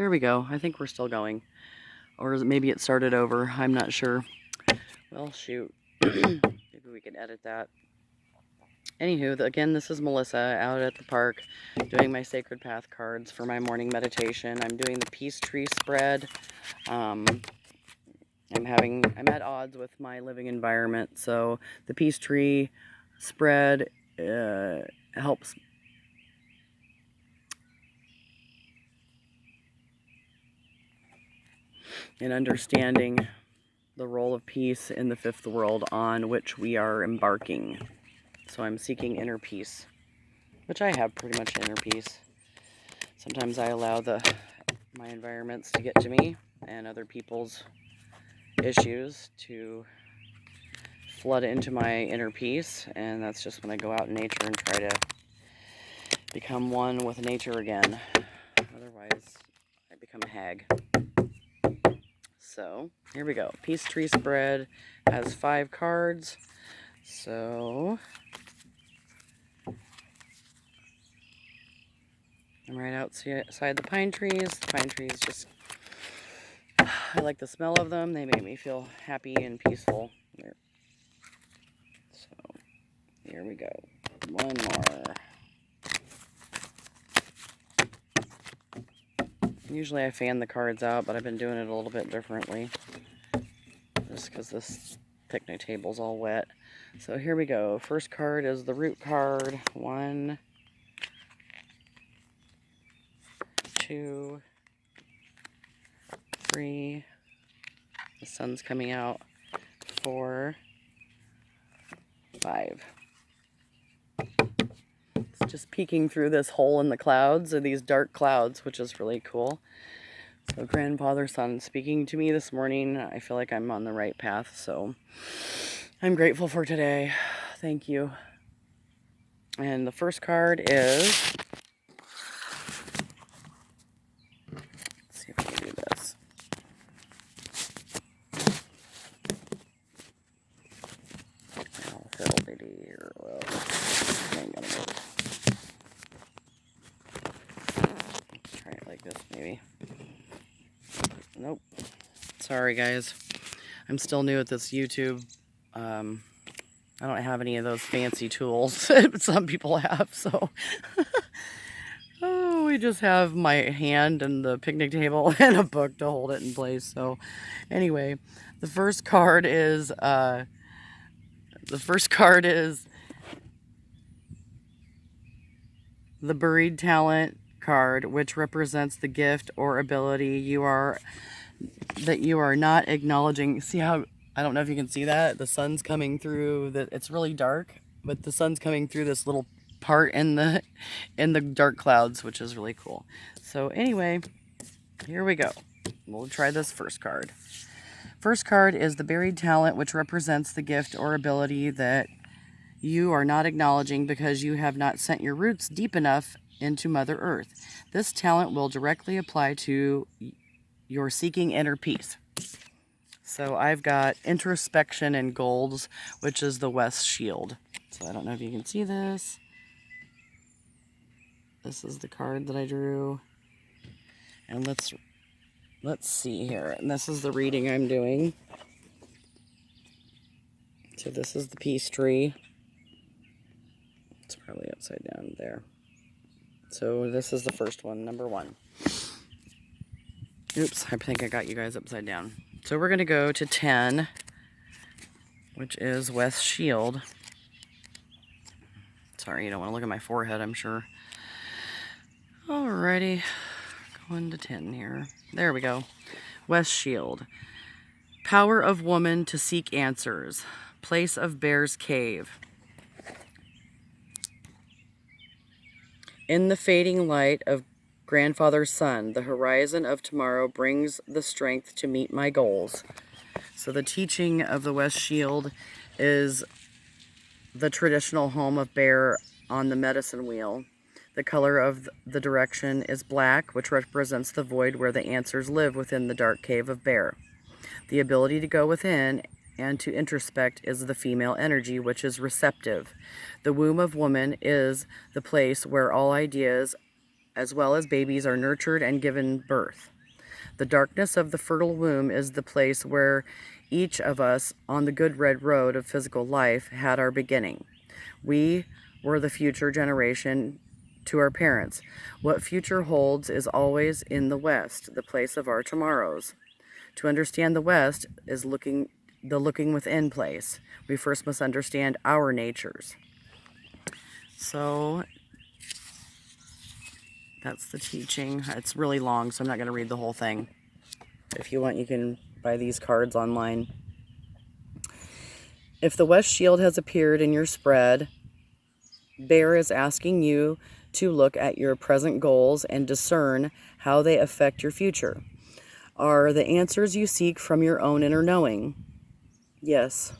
There we go. I think we're still going. Or maybe it started over. I'm not sure. Well, shoot. Maybe we can edit that. Anywho, again, this is Melissa out at the park doing my Sacred Path cards for my morning meditation. I'm doing the Peace Tree spread. I'm at odds with my living environment, so the Peace Tree spread helps in understanding the role of peace in the fifth world on which we are embarking. So I'm seeking inner peace, which I have pretty much inner peace. Sometimes I allow my environments to get to me and other people's issues to flood into my inner peace, and that's just when I go out in nature and try to become one with nature again. Otherwise, I become a hag. So, here we go. Peace Tree spread has 5 cards. So, I'm right outside the pine trees. The pine trees just, I like the smell of them. They make me feel happy and peaceful. So, here we go. One more. Usually I fan the cards out, but I've been doing it a little bit differently. Just because this picnic table's all wet. So here we go. First card is the root card. 1, 2, 3. The sun's coming out. 4, 5. It's just peeking through this hole in the clouds, or these dark clouds, which is really cool. So Grandfather Sun speaking to me this morning. I feel like I'm on the right path, so I'm grateful for today. Thank you. And the first card is, let's see if I can do this. Oh, fiddle-dee-dee here. Well, ain't gonna work. Let's try it like this, maybe. Nope. Sorry, guys. I'm still new at this YouTube. I don't have any of those fancy tools that some people have, so oh, we just have my hand and the picnic table and a book to hold it in place. So anyway, the first card is the Buried Talent card, which represents the gift or ability that you are not acknowledging. See how, I don't know if you can see that, the sun's coming through, it's really dark, but the sun's coming through this little part in the dark clouds, which is really cool. So anyway, here we go. We'll try this first card. First card is the Buried Talent, which represents the gift or ability that you are not acknowledging because you have not sent your roots deep enough into Mother Earth. This talent will directly apply to your seeking inner peace. So I've got Introspection and Golds, which is the West Shield. So I don't know if you can see this. This is the card that I drew. And let's see here. And this is the reading I'm doing. So this is the Peace Tree. It's probably upside down there. So this is the first one, number 1. Oops, I think I got you guys upside down. So we're going to go to 10, which is West Shield. Sorry, you don't want to look at my forehead, I'm sure. Alrighty, going to 10 here. There we go. West Shield. Power of woman to seek answers. Place of Bear's Cave. In the fading light of Grandfather's Sun, the horizon of tomorrow brings the strength to meet my goals. So the teaching of the West Shield is the traditional home of Bear on the medicine wheel. The color of the direction is black, which represents the void where the answers live within the dark cave of Bear. The ability to go within and to introspect is the female energy, which is receptive. The womb of woman is the place where all ideas as well as babies, are nurtured and given birth. The darkness of the fertile womb is the place where each of us on the good red road of physical life had our beginning. We were the future generation to our parents. What future holds is always in the West, the place of our tomorrows. To understand the West is the looking within place. We first must understand our natures. So that's the teaching. It's really long, so I'm not going to read the whole thing. If you want, you can buy these cards online. If the West Shield has appeared in your spread, Bear is asking you to look at your present goals and discern how they affect your future. Are the answers you seek from your own inner knowing? Yes.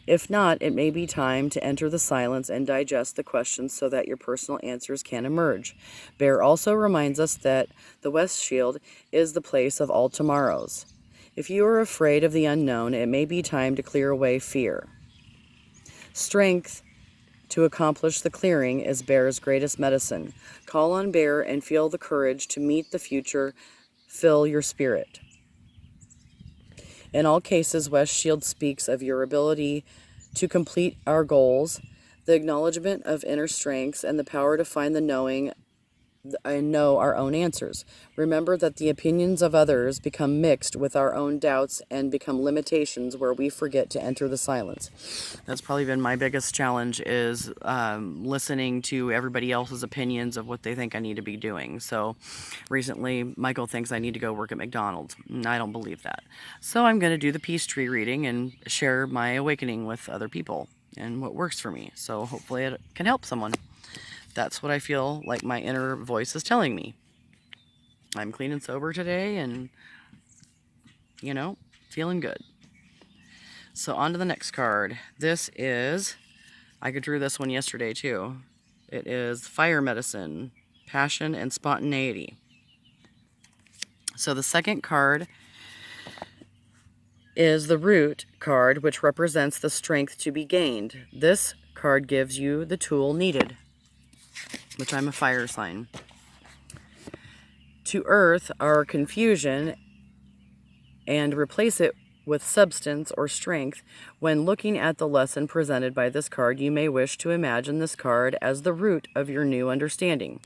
If not, it may be time to enter the silence and digest the questions so that your personal answers can emerge. Bear also reminds us that the West Shield is the place of all tomorrows. If you are afraid of the unknown, it may be time to clear away fear. Strength to accomplish the clearing is Bear's greatest medicine. Call on Bear and feel the courage to meet the future. Fill your spirit. In all cases, West Shield speaks of your ability to complete our goals, the acknowledgement of inner strengths, and the power to find the knowing and know our own answers. Remember that the opinions of others become mixed with our own doubts and become limitations where we forget to enter the silence. That's probably been my biggest challenge, is listening to everybody else's opinions of what they think I need to be doing. So recently, Michael thinks I need to go work at McDonald's. I don't believe that. So I'm going to do the peace tree reading and share my awakening with other people and what works for me. So hopefully it can help someone. That's what I feel like my inner voice is telling me. I'm clean and sober today and, feeling good. So on to the next card. This is, I drew this one yesterday too. It is Fire Medicine, Passion and Spontaneity. So the second card is the Root card, which represents the strength to be gained. This card gives you the tool needed, which I'm a fire sign, to earth our confusion and replace it with substance or strength. When looking at the lesson presented by this card, you may wish to imagine this card as the root of your new understanding.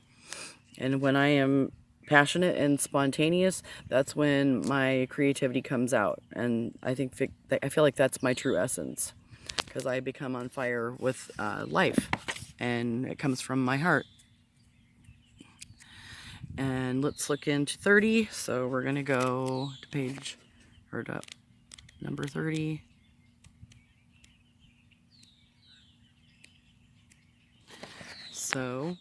And when I am passionate and spontaneous, that's when my creativity comes out. And I feel like that's my true essence, because I become on fire with life, and it comes from my heart. And let's look into 30. So we're going to go to number 30. So,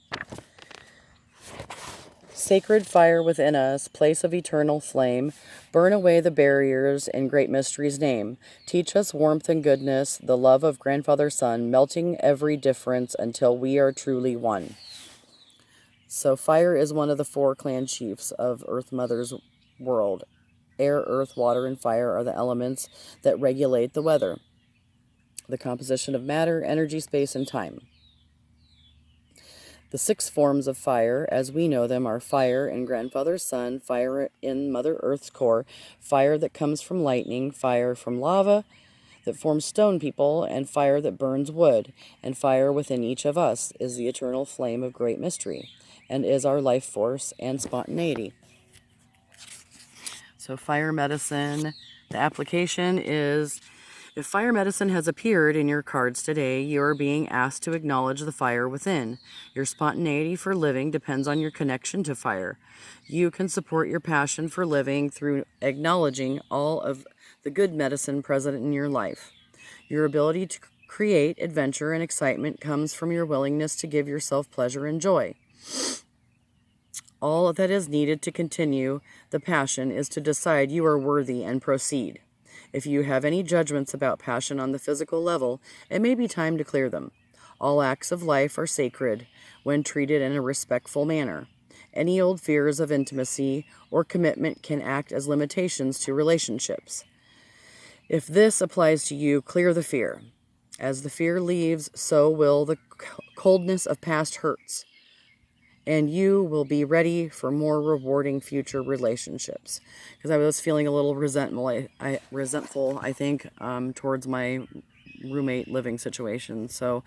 sacred fire within us, place of eternal flame, burn away the barriers in Great Mystery's name. Teach us warmth and goodness, the love of Grandfather Sun, melting every difference until we are truly one. So fire is one of the 4 clan chiefs of Earth Mother's world. Air, earth, water, and fire are the elements that regulate the weather, the composition of matter, energy, space, and time. The 6 forms of fire, as we know them, are fire in Grandfather Sun, fire in Mother Earth's core, fire that comes from lightning, fire from lava that forms stone people, and fire that burns wood. And fire within each of us is the eternal flame of Great Mystery, and is our life force and spontaneity. So fire medicine, the application is, if fire medicine has appeared in your cards today, you are being asked to acknowledge the fire within. Your spontaneity for living depends on your connection to fire. You can support your passion for living through acknowledging all of the good medicine present in your life. Your ability to create adventure and excitement comes from your willingness to give yourself pleasure and joy. All that is needed to continue the passion is to decide you are worthy and proceed. If you have any judgments about passion on the physical level, it may be time to clear them. All acts of life are sacred when treated in a respectful manner. Any old fears of intimacy or commitment can act as limitations to relationships. If this applies to you, clear the fear. As the fear leaves, so will the coldness of past hurts. and you will be ready for more rewarding future relationships. Because I was feeling a little resentful, I think, towards my roommate living situation. So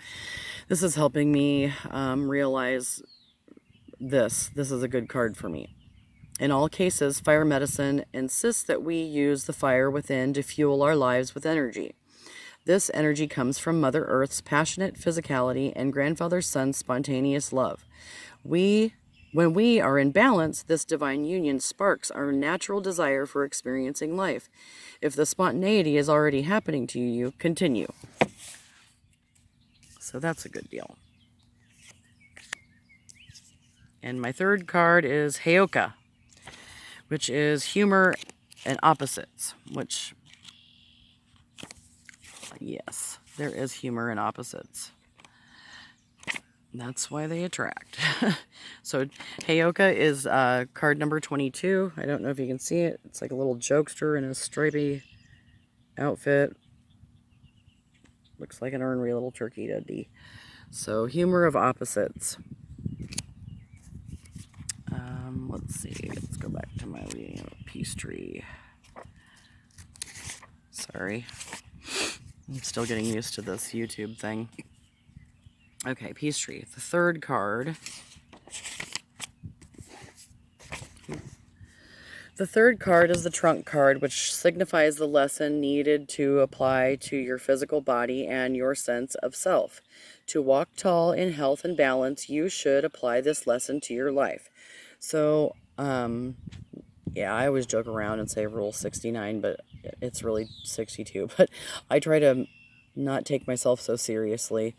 this is helping me realize this is a good card for me. In all cases, fire medicine insists that we use the fire within to fuel our lives with energy. This energy comes from Mother Earth's passionate physicality and grandfather son's spontaneous love. When we are in balance, this divine union sparks our natural desire for experiencing life. If the spontaneity is already happening to you, continue. So that's a good deal. And my third card is Heyoka, which is humor and opposites, which, yes, there is humor and opposites. That's why they attract. So Heyoka is card number 22. I don't know if you can see it. It's like a little jokester in a stripy outfit. Looks like an ornery little turkey duddy. So humor of opposites. Let's see. Let's go back to my peace tree. Sorry. I'm still getting used to this YouTube thing. Okay, peace tree. The third card. The third card is the trunk card, which signifies the lesson needed to apply to your physical body and your sense of self. To walk tall in health and balance, you should apply this lesson to your life. So, yeah, I always joke around and say rule 69, but it's really 62. But I try to not take myself so seriously,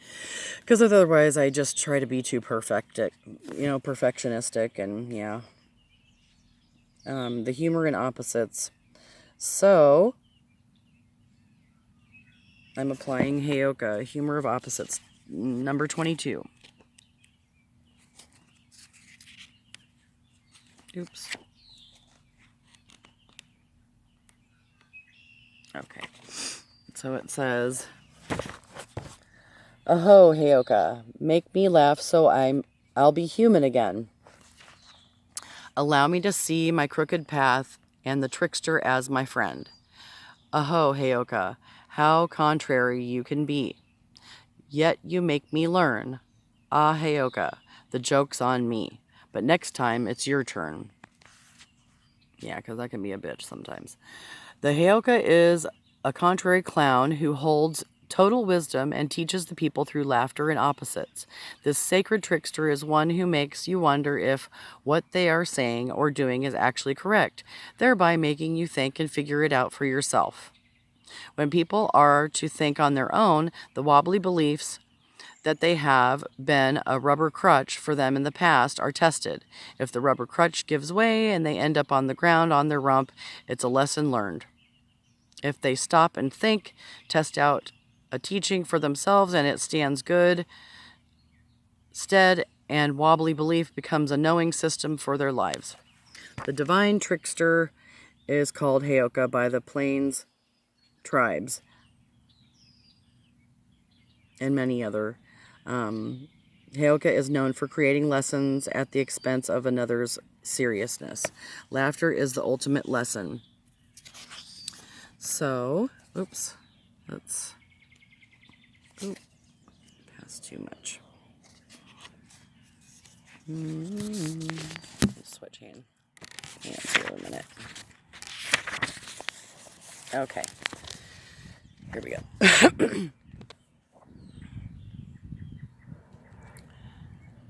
because otherwise I just try to be too perfectionistic, and yeah. The humor and opposites. So, I'm applying Heyoka, humor of opposites, number 22. Oops. Okay. So it says, "Aho, Heyoka, make me laugh so I'll be human again. Allow me to see my crooked path and the trickster as my friend. Aho, Heyoka, how contrary you can be. Yet you make me learn. Ah, Heyoka, the joke's on me. But next time, it's your turn." Yeah, because I can be a bitch sometimes. The Heyoka is a contrary clown who holds total wisdom and teaches the people through laughter and opposites. This sacred trickster is one who makes you wonder if what they are saying or doing is actually correct, thereby making you think and figure it out for yourself. When people are to think on their own, the wobbly beliefs that they have been a rubber crutch for them in the past are tested. If the rubber crutch gives way and they end up on the ground on their rump, it's a lesson learned. If they stop and think, test out a teaching for themselves, and it stands good stead, and wobbly belief becomes a knowing system for their lives. The divine trickster is called Heyoka by the Plains tribes and many other. Heyoka is known for creating lessons at the expense of another's seriousness. Laughter is the ultimate lesson. So, oops, that's, that's too much. Switch hand. Hands here a minute. Okay, here we go.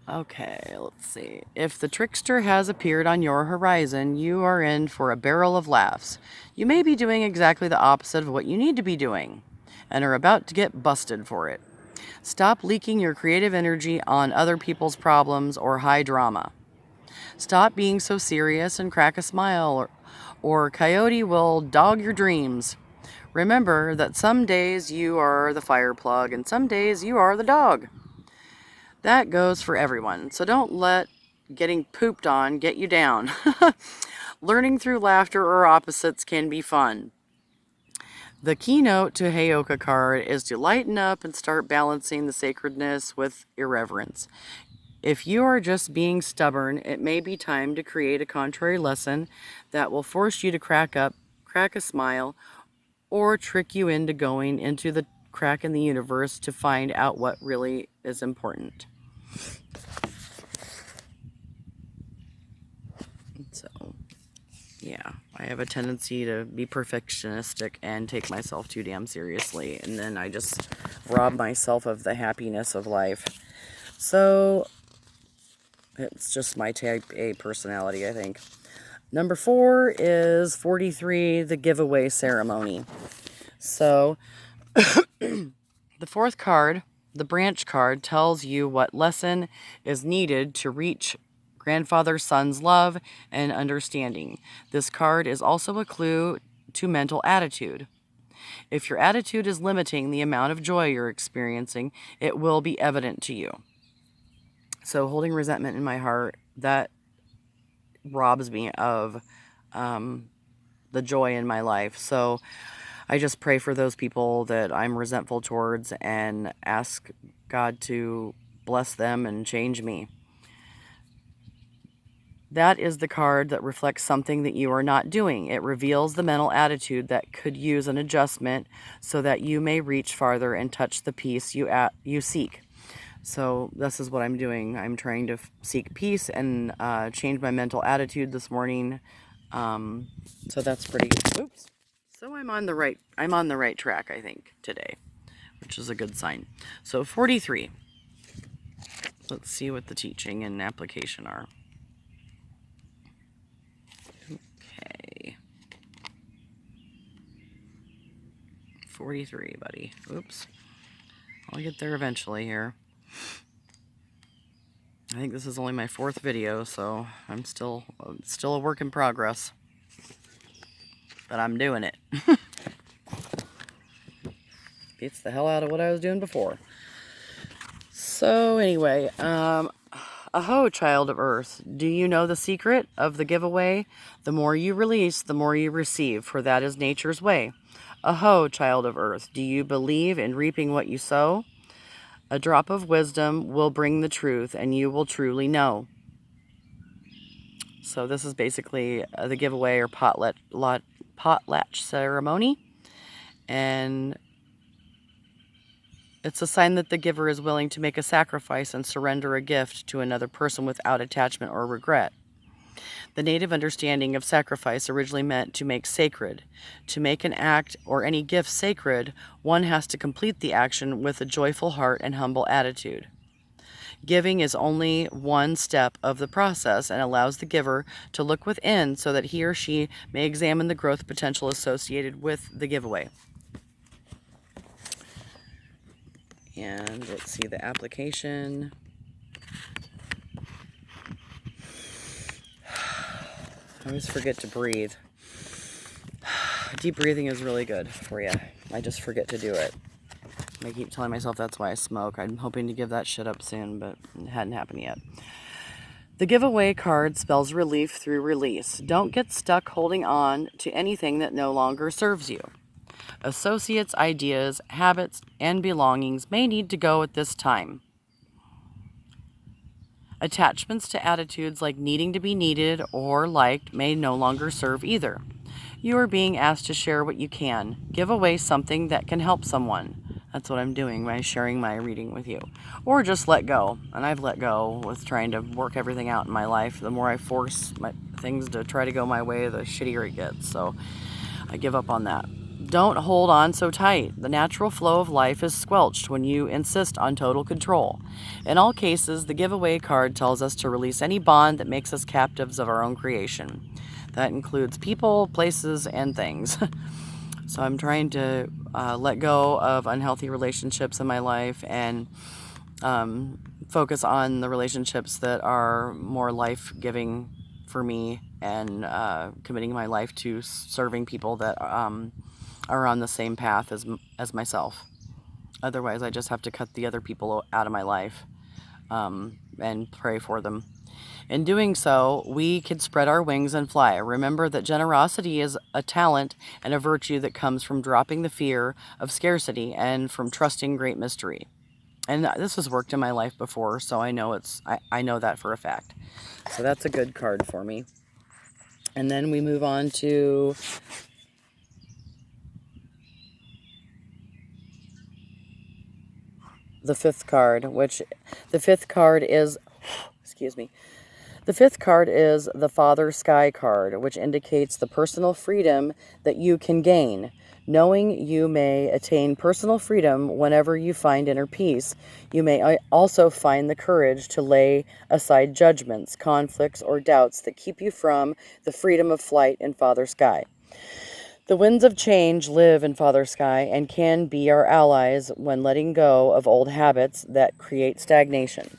Okay, let's see. If the trickster has appeared on your horizon, you are in for a barrel of laughs. You may be doing exactly the opposite of what you need to be doing, and are about to get busted for it. Stop leaking your creative energy on other people's problems or high drama. Stop being so serious and crack a smile, or Coyote will dog your dreams. Remember that some days you are the fire plug, and some days you are the dog. That goes for everyone, so don't let getting pooped on get you down. Learning through laughter or opposites can be fun. The keynote to Heyoka card is to lighten up and start balancing the sacredness with irreverence. If you are just being stubborn, it may be time to create a contrary lesson that will force you to crack a smile, or trick you into going into the crack in the universe to find out what really is important. So, yeah, I have a tendency to be perfectionistic and take myself too damn seriously, and then I just rob myself of the happiness of life. So, it's just my type A personality, I think. Number 4 is 43, the giveaway ceremony. So, the fourth card, the branch card, tells you what lesson is needed to reach grandfather-son's love and understanding. This card is also a clue to mental attitude. If your attitude is limiting the amount of joy you're experiencing, it will be evident to you. So holding resentment in my heart, that robs me of the joy in my life. So I just pray for those people that I'm resentful towards and ask God to bless them and change me. That is the card that reflects something that you are not doing. It reveals the mental attitude that could use an adjustment so that you may reach farther and touch the peace you seek. So this is what I'm doing. I'm trying to seek peace and change my mental attitude this morning. So that's pretty good. Oops. So I'm on the right track, I think, today, which is a good sign. So 43. Let's see what the teaching and application are. Okay. 43, buddy. Oops. I'll get there eventually here. I think this is only my 4th video, so I'm still a work in progress. But I'm doing it. Beats the hell out of what I was doing before. So anyway, aho, child of earth, do you know the secret of the giveaway? The more you release, the more you receive, for that is nature's way. Aho, child of earth, do you believe in reaping what you sow? A drop of wisdom will bring the truth, and you will truly know. So this is basically the giveaway or potlatch ceremony. And it's a sign that the giver is willing to make a sacrifice and surrender a gift to another person without attachment or regret. The native understanding of sacrifice originally meant to make sacred. To make an act or any gift sacred, one has to complete the action with a joyful heart and humble attitude. Giving is only one step of the process and allows the giver to look within so that he or she may examine the growth potential associated with the giveaway. And let's see the application. I always forget to breathe. Deep breathing is really good for you. I just forget to do it. I keep telling myself that's why I smoke. I'm hoping to give that shit up soon, but it hadn't happened yet. The giveaway card spells relief through release. Don't get stuck holding on to anything that no longer serves you. Associates, ideas, habits, and belongings may need to go at this time. Attachments to attitudes like needing to be needed or liked may no longer serve either. You are being asked to share what you can. Give away something that can help someone. That's what I'm doing by sharing my reading with you. Or just let go. And I've let go with trying to work everything out in my life. The more I force my things to try to go my way, the shittier it gets. So I give up on that. Don't hold on so tight. The natural flow of life is squelched when you insist on total control. In all cases, the giveaway card tells us to release any bond that makes us captives of our own creation. That includes people, places, and things. So I'm trying to let go of unhealthy relationships in my life and focus on the relationships that are more life-giving for me, and committing my life to serving people that are on the same path as myself. Otherwise, I just have to cut the other people out of my life and pray for them. In doing so, we can spread our wings and fly. Remember that generosity is a talent and a virtue that comes from dropping the fear of scarcity and from trusting great mystery. And this has worked in my life before, so I know I know that for a fact. So that's a good card for me. And then we move on to the fifth card, which the fifth card is, excuse me, the fifth card is the Father Sky card, which indicates the personal freedom that you can gain. Knowing you may attain personal freedom whenever you find inner peace, you may also find the courage to lay aside judgments, conflicts, or doubts that keep you from the freedom of flight in Father Sky. The winds of change live in Father Sky and can be our allies when letting go of old habits that create stagnation.